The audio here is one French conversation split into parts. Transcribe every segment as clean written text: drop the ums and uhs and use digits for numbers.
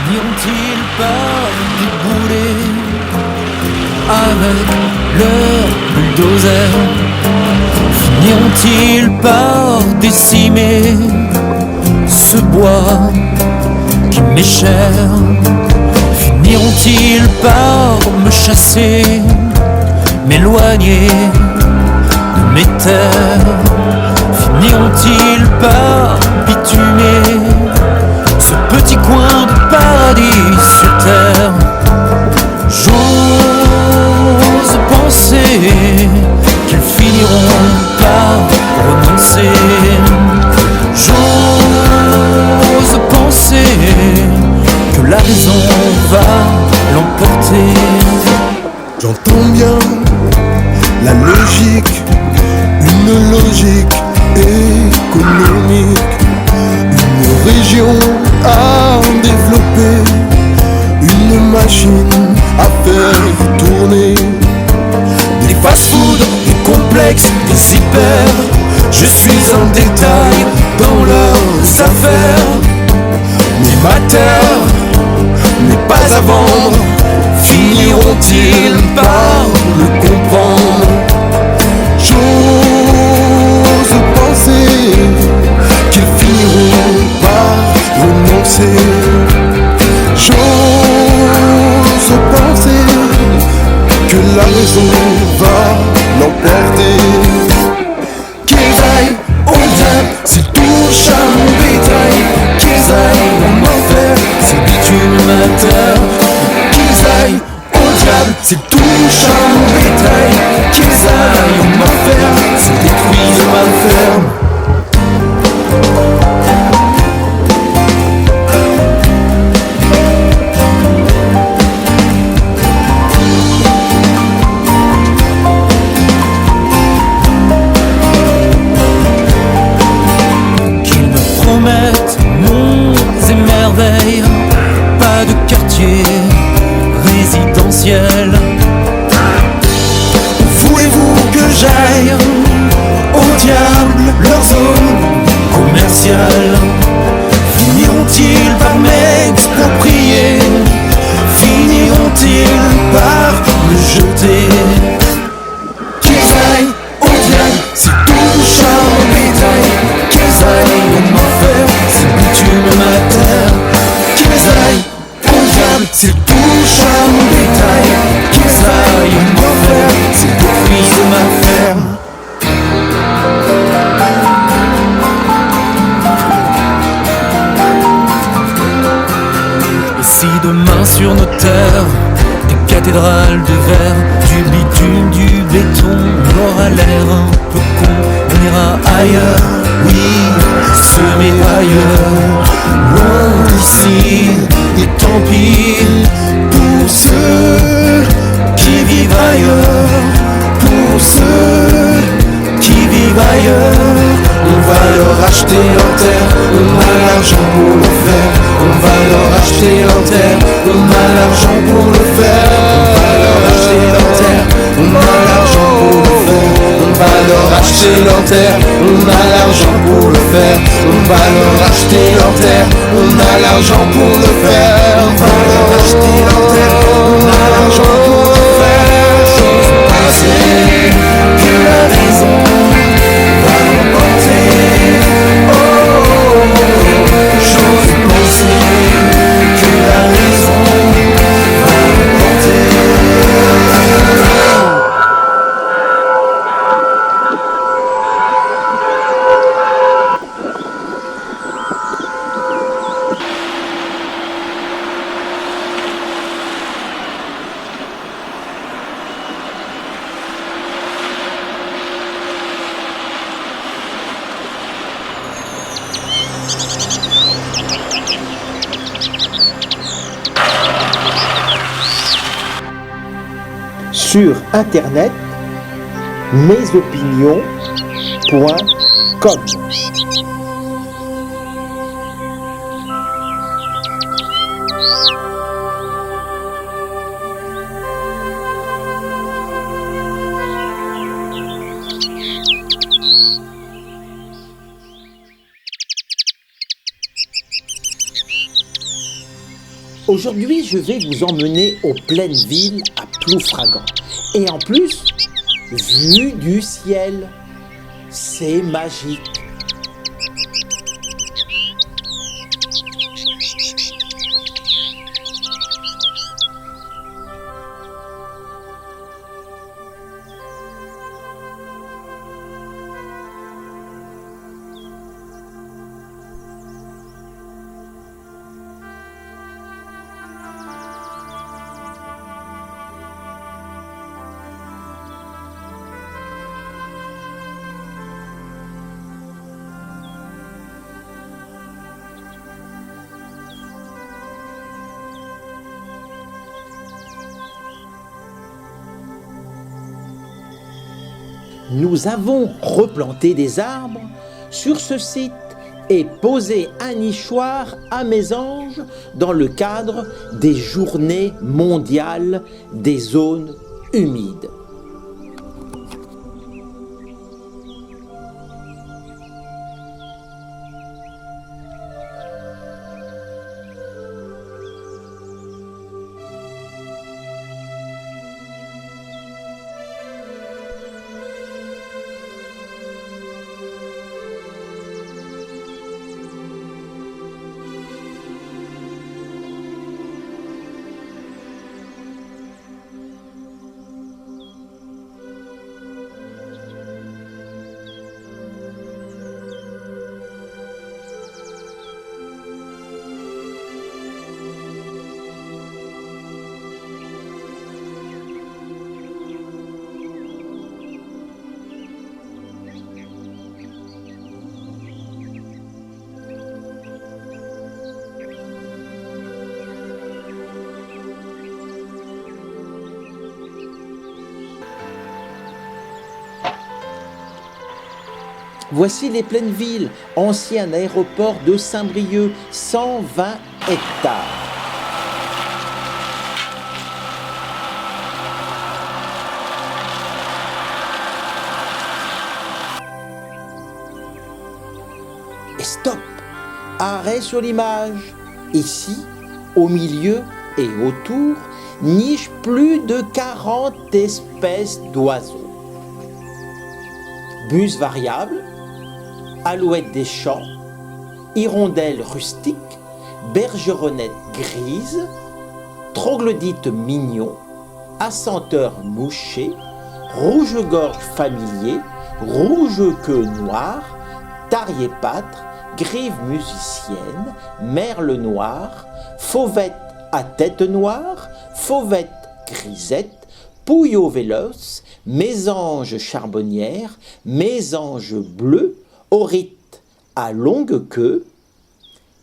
Finiront-ils par débouler avec leur bulldozer? Finiront-ils par décimer ce bois qui m'est cher? Finiront-ils par me chasser, m'éloigner de mes terres? Finiront-ils par bitumer ce petit coin de paradis sur terre? J'ose penser qu'ils finiront par renoncer. J'ose penser que la raison va l'emporter. J'entends bien la logique, une logique économique, une région à développer, une machine à faire tourner. Des fast-food, des complexes, des hyper. Je suis un détail dans leurs affaires. Mais ma terre n'est pas à vendre. Finiront-ils par le comprendre? J'ose penser qu'ils finiront par renoncer. J'ose penser que la raison va l'emporter. Qu'ils aillent au diable s'ils touchent à mon bétail. Qu'ils aillent en enfer s'ils bitument ma terre. Qu'ils aillent au diable s'ils touchent à mon bétail. Qu'ils aillent en enfer s'ils détruisent ma ferme. Pas de quartier résidentiel. Voulez-vous que j'aille au diable leur zone commerciale? Finiront-ils par m'exproprier? Finiront-ils par me jeter? Qu'ils aillent au diable s'ils touchent à mon bétail. Qu'ils aillent en enfer s'ils bitument ma terre. Qu'ils aillent au diable s'ils touchent à mon bétail. Qu'ils aillent en enfer s'ils détruisent ma ferme. Et si demain sur nos terres des cathédrales de verre, du bitume, du béton, on aura l'air un peu con, on ira ailleurs, oui, semer ailleurs, loin d'ici, et tant pis pour ceux qui vivent ailleurs, pour ceux qui vivent ailleurs. On va leur acheter leur terre, on a l'argent pour le faire. On va leur acheter leur terre, on a l'argent pour le faire. On va leur acheter leur terre, on a l'argent pour le faire. On va leur acheter leur terre, on a l'argent pour le faire. On va leur acheter leur terre, on a l'argent pour le faire. On va leur acheter leur terre, on a l'argent pour le faire. J'ose penser que la raison va l'emporter. Oh, oh, oh. J'ose penser que la raison va l'emporter. Sur internet mesopinions.com. Aujourd'hui, je vais vous emmener aux pleines villes à Ploufragan. Et en plus, vue du ciel, c'est magique. Nous avons replanté des arbres sur ce site et posé un nichoir à mésanges dans le cadre des Journées mondiales des zones humides. Voici les Pleines Villes, ancien aéroport de Saint-Brieuc, 120 hectares. Et stop! Arrêt sur l'image. Ici, au milieu et autour, nichent plus de 40 espèces d'oiseaux. Bus variables, alouettes des champs, hirondelles rustiques, bergeronnettes grises, troglodytes mignons, assenteurs mouchés, rouge-gorge familier, rouge-queue noire, tarier-pâtre, grive musicienne, merle noire, fauvette à tête noire, fauvette grisette, pouilleau véloce, mésange charbonnière, mésange bleu, aurite à longue queue,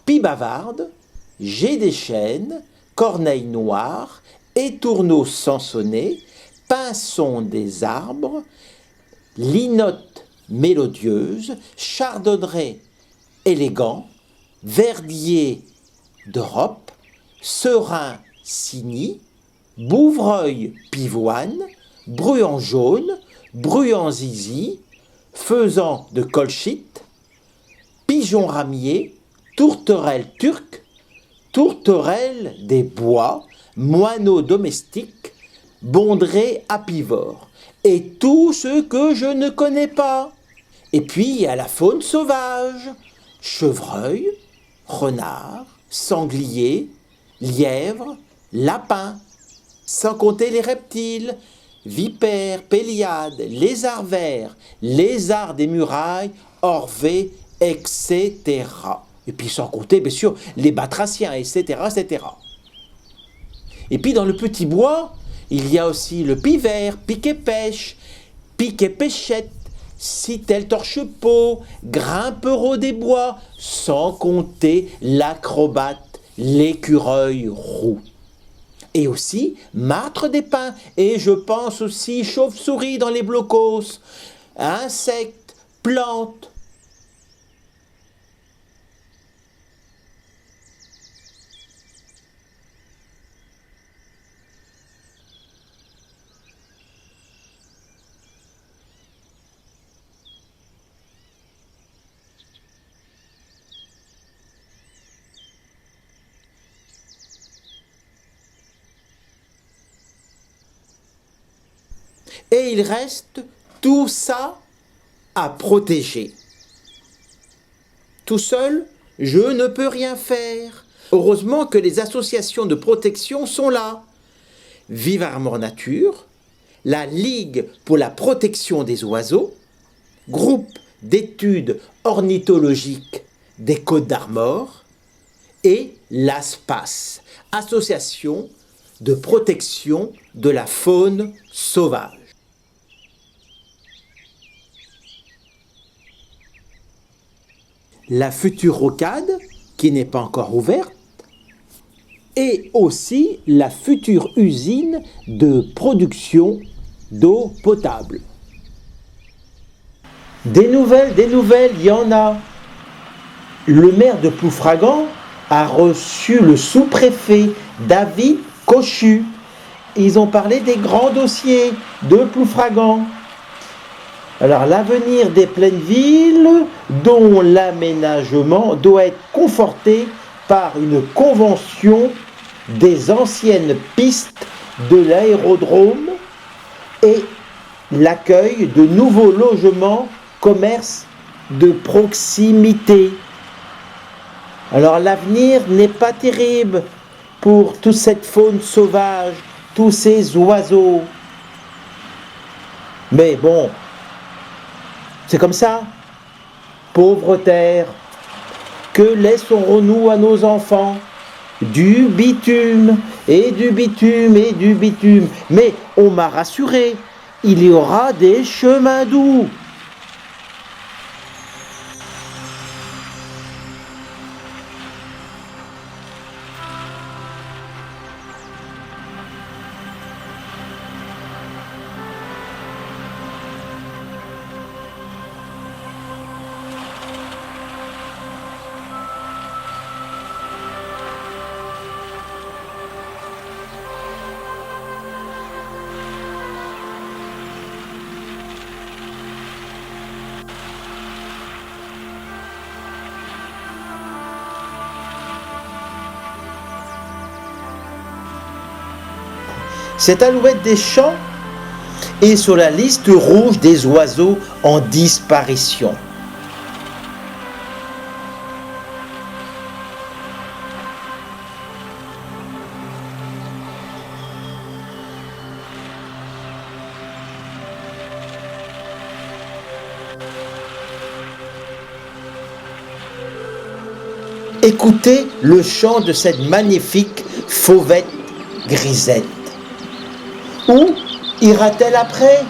pie bavarde, jet des chênes, corneille noire, étourneau sansonnet, pinson des arbres, linotte mélodieuse, chardonneret élégant, verdier d'Europe, serin signy, bouvreuil pivoine, bruant jaune, bruant zizi, faisan de colchite, pigeon ramier, tourterelle turque, tourterelle des bois, moineau domestique, bondrée apivore, et tout ce que je ne connais pas. Et puis il y a la faune sauvage, chevreuil, renard, sanglier, lièvre, lapin, sans compter les reptiles, vipères, péliades, lézards verts, lézards des murailles, orvées, etc. Et puis sans compter, bien sûr, les batraciens, etc., etc. Et puis dans le petit bois, il y a aussi le pivert, piquet-pêche, piquet-pêchette, citel torche-peau, grimpereau des bois, sans compter l'acrobate, l'écureuil roux. Et aussi martre des pins, et je pense aussi chauve-souris dans les blocos, insectes, plantes. Et il reste tout ça à protéger. Tout seul, je ne peux rien faire. Heureusement que les associations de protection sont là. Vive Armor Nature, la Ligue pour la protection des oiseaux, groupe d'études ornithologiques des Côtes d'Armor et l'ASPAS, association de protection de la faune sauvage. La future rocade, qui n'est pas encore ouverte, et aussi la future usine de production d'eau potable. Des nouvelles, il y en a. Le maire de Ploufragan a reçu le sous-préfet David Cochu. Ils ont parlé des grands dossiers de Ploufragan. Alors l'avenir des pleines villes, dont l'aménagement doit être conforté par une convention des anciennes pistes de l'aérodrome et l'accueil de nouveaux logements, commerces de proximité. Alors l'avenir n'est pas terrible pour toute cette faune sauvage, tous ces oiseaux. Mais bon, c'est comme ça. Pauvre terre, que laisserons-nous à nos enfants? Du bitume, et du bitume, et du bitume. Mais on m'a rassuré, il y aura des chemins doux. Cette alouette des champs est sur la liste rouge des oiseaux en disparition. Écoutez le chant de cette magnifique fauvette grisette. Où ira-t-elle après?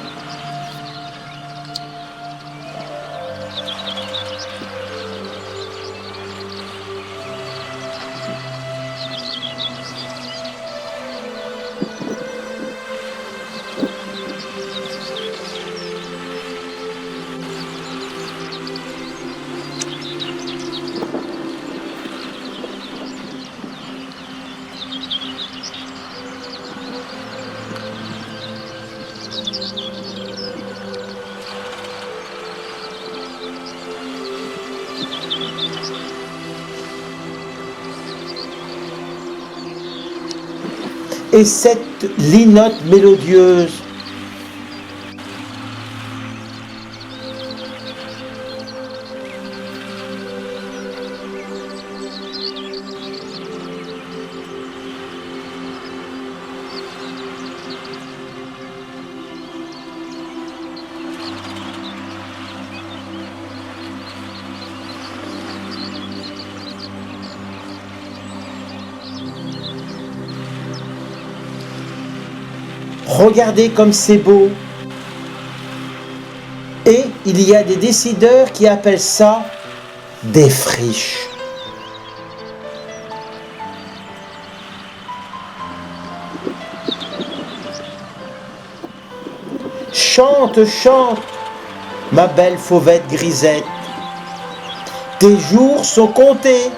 Et cette linotte mélodieuse, regardez comme c'est beau. Et il y a des décideurs qui appellent ça des friches. Chante, chante, ma belle fauvette grisette. Tes jours sont comptés.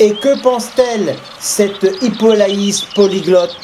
Et que pense-t-elle, cette Hippolyte polyglotte?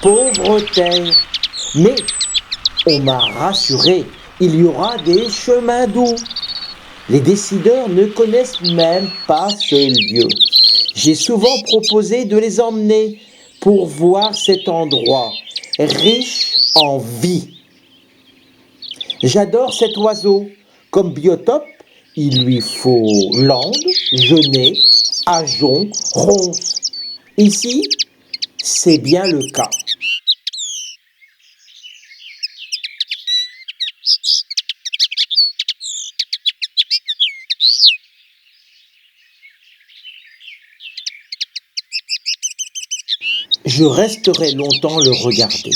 Pauvre terre. Mais on m'a rassuré, il y aura des chemins doux. Les décideurs ne connaissent même pas ce lieu. J'ai souvent proposé de les emmener pour voir cet endroit riche en vie. J'adore cet oiseau. Comme biotope, il lui faut landes, genêts, ajoncs, ronces. Ici, c'est bien le cas. je resterai longtemps le regarder.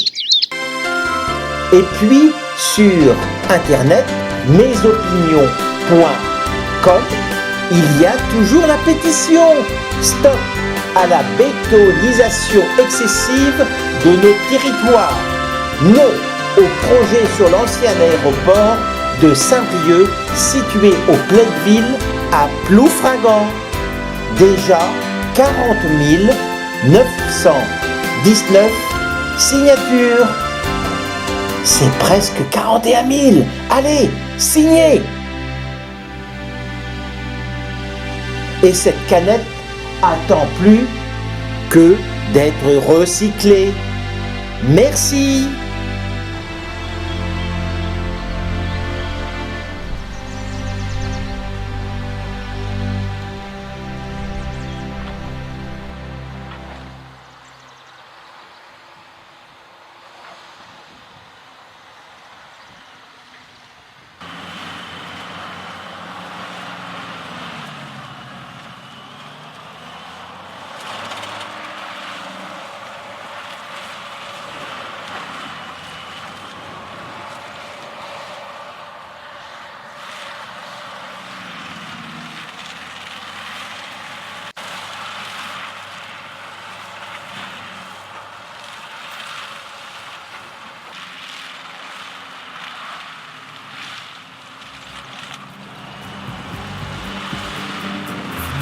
Et puis, sur Internet, mesopinions.com, il y a toujours la pétition « Stop à la bétonisation excessive de nos territoires ». Non au projet sur l'ancien aéroport de Saint-Brieuc, situé au Pleine-Ville à Ploufragan. Déjà 40 919 signatures. C'est presque 41 000. Allez, signez! Et cette canette attend plus que d'être recyclée. Merci!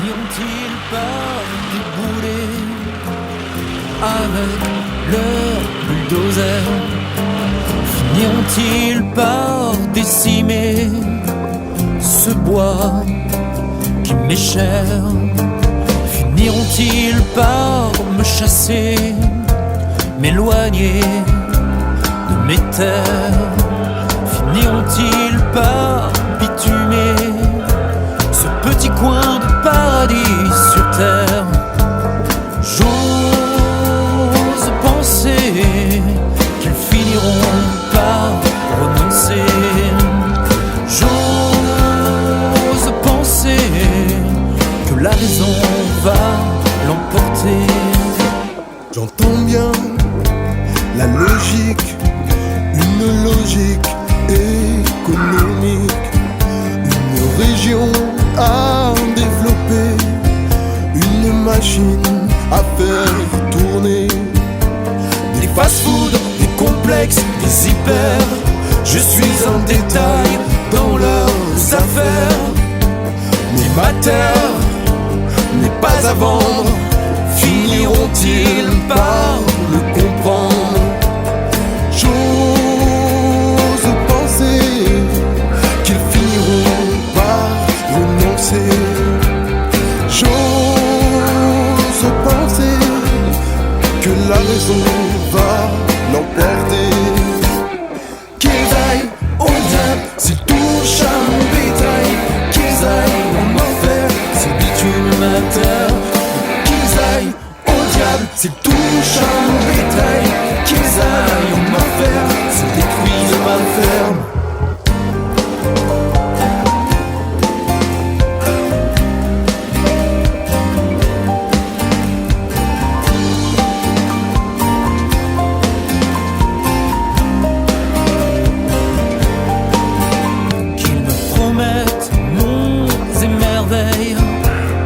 N'ont-ils pas déboulé avec leur bulldozer? Finiront-ils par décimer ce bois qui m'est cher? Finiront-ils par me chasser, m'éloigner de mes terres? Finiront-ils par bitumer ce petit coin de paradis sur terre? J'ose penser qu'ils finiront par renoncer. J'ose penser que la raison va l'emporter. J'entends bien la logique, une logique économique, une région à développer, une machine à faire tourner. Des fast-food, des complexes, des hyper. Je suis un détail dans leurs affaires. Mais ma terre n'est pas à vendre. Finiront-ils par le comprendre? J'ose penser qu'ils finiront par renoncer. J'ose penser que la raison va l'emporter. Qu'ils aillent au diable s'ils touchent à mon bétail. Qu'ils aillent en enfer s'ils bitument ma terre. Qu'ils aillent au diable s'ils touchent à mon bétail. Qu'ils aillent en enfer s'ils détruisent ma ferme.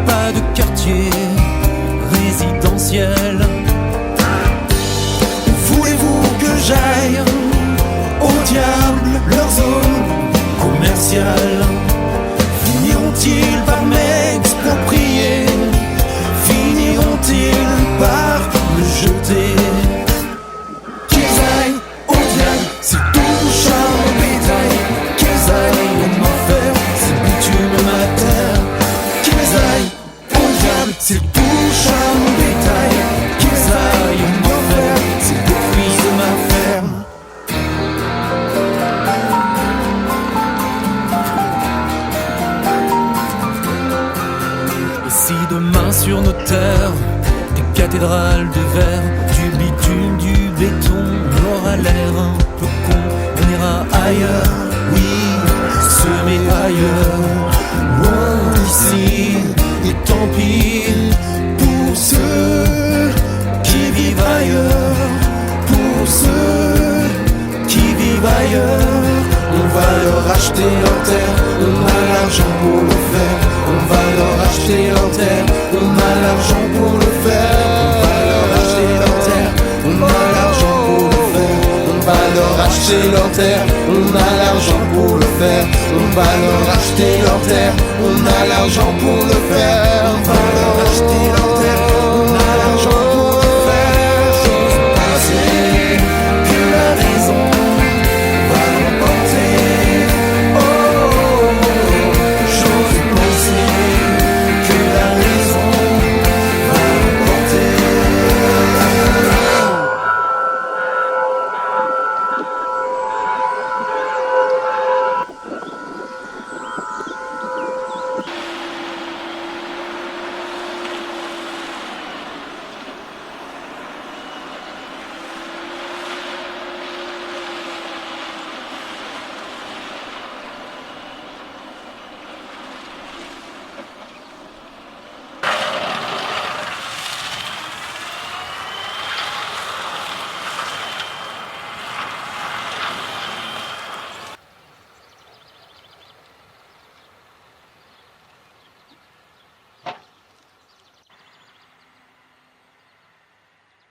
Pas de quartier résidentiel. Voulez-vous que j'aille au diable leur zone commerciale? Finiront-ils par m'exproprier? Finiront-ils par me jeter? Qu'ils aillent au diable s'ils touchent à mon bétail. Qu'ils aillent en enfer s'ils bitument ma terre. Qu'ils aillent au diable s'ils touchent à mon bétail. Qu'ils aillent en enfer s'ils détruisent ma ferme. Et si demain sur nos terres, des cathédrales de verre, du bitume, du béton, on aura l'air un peu con, on ira ailleurs, oui, semer ailleurs, loin d'ici. Et tant pis pour ceux qui vivent acheter leur terre, on a l'argent pour le faire. On va leur acheter leur terre, on a l'argent pour le faire. On va leur acheter leur terre, on a l'argent pour le faire. On va leur acheter leur terre, on a l'argent pour le faire. On va leur acheter leur terre, on a l'argent pour le faire. On va leur acheter leur terre.